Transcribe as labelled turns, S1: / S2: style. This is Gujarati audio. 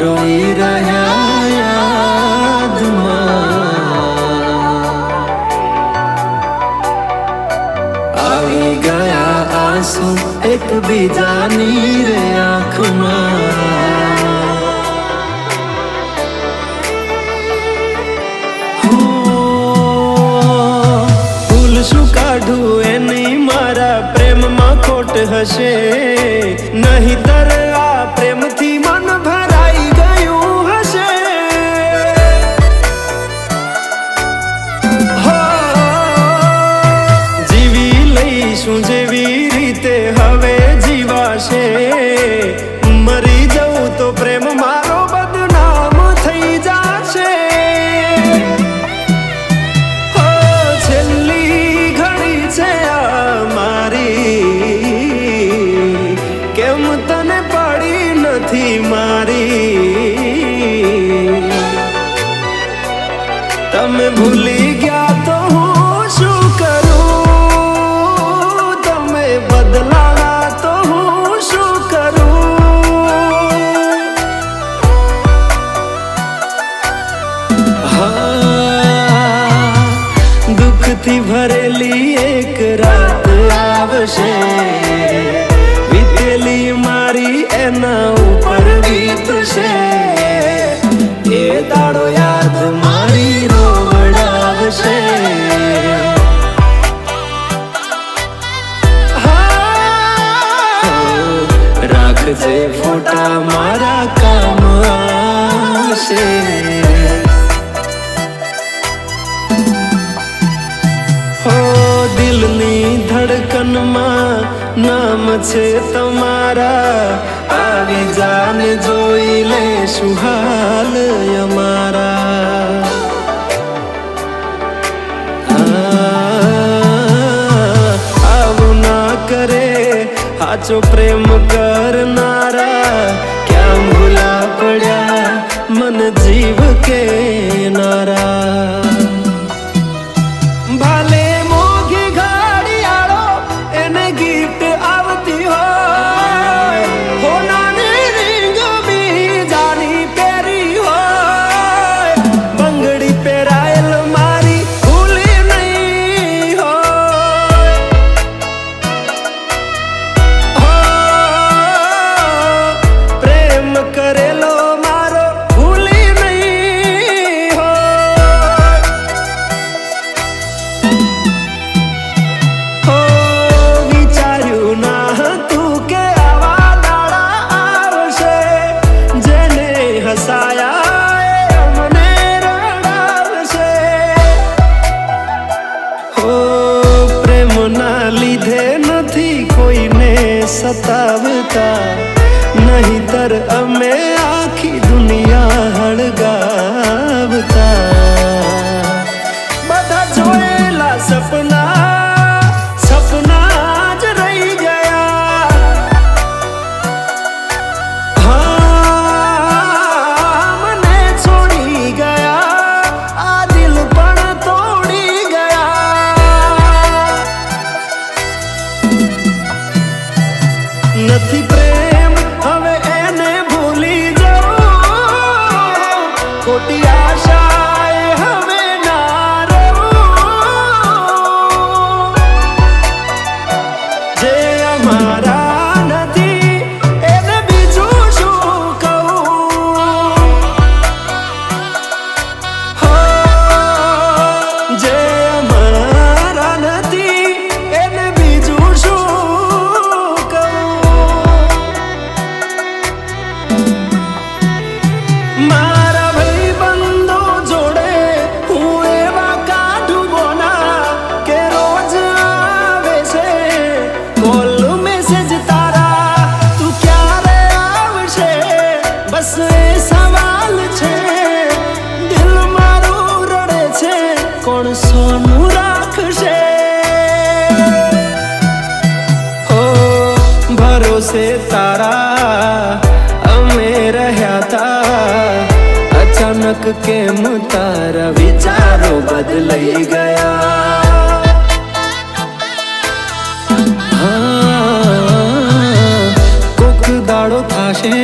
S1: રોઈ રહ્યા યાદમાં આવી ગયા આંસુ એકબીજાની રે આંખમાં શું કાઢું એની મારા પ્રેમમાં ખોટ હશે નહીંતર આ પ્રેમથી મન ભરાઈ ગયું હશે જીવી લઈશું જેવી રીતે હવે જીવાશે મરી જવું તો પ્રેમ મારો બદનામ થઈ જશે કેમ તને પડી નથી મારી તમે ભૂલી ગયા તો હું શું કરું તમે બદલાણા તો હું શું કરું હા દુઃખથી ભરેલી એક રાત આવશે મારી એના ઉપર વીતશે એ દાડો યાદ મારી રોવડાવશે રાખજે ફોટા મારા કામ આવશે દિલની ધડકનમાં નામ છે તમારા આવી જાન જોઈ લેશું હાલ અમારા આવું ના કરે સાચો પ્રેમ કરનારા ક્યાં ભૂલા પડ્યા મન જીવ કે નારા ભાલે મોઘી ગાડી આળો એને ગિફ્ટ આવતી હોય હોનાની રીંગ બીજાની પહેરી હોય બંગડી પહેરાયેલ મારી ભૂલી નહીં હોય પ્રેમ કરેલો મારો ભૂલી નહીં હોય વિચાર્યું ના હતું કે આવા દાડા આવશે જેને હસાયા એ અમને રડાવશે હો પ્રેમના લીધે નથી કોઈને સતાવતા નહીંતર અમે આખી દુનિયા હળગાવતા બધા જોયેલા સપના જ રહી ગયા હા મને છોડી ગયા આ દિલ પણ તોડી ગયા નથી પ્રેમ હવે એને ભૂલી જાઉં ખોટી આશાએ હવે ના રહું જે અમારા નથી એને બીજું શું કહું હો જે અમારા નથી એને બીજું શું મારા ભાઈબંધો જોડે હું એવા કાઢું બોના કે રોજ આવે છે કોલ મેસેજ તારા તું ક્યારે આવશે બસ એ સવાલ છે દિલ મારું રડે છે કોણ સોનું રાખશે ઓ ભરોસે તારા અમે રહ્યા તા અચાનક કેમ તારા વિચારો બદલાઈ ગયા હા કોક દાડો થાશે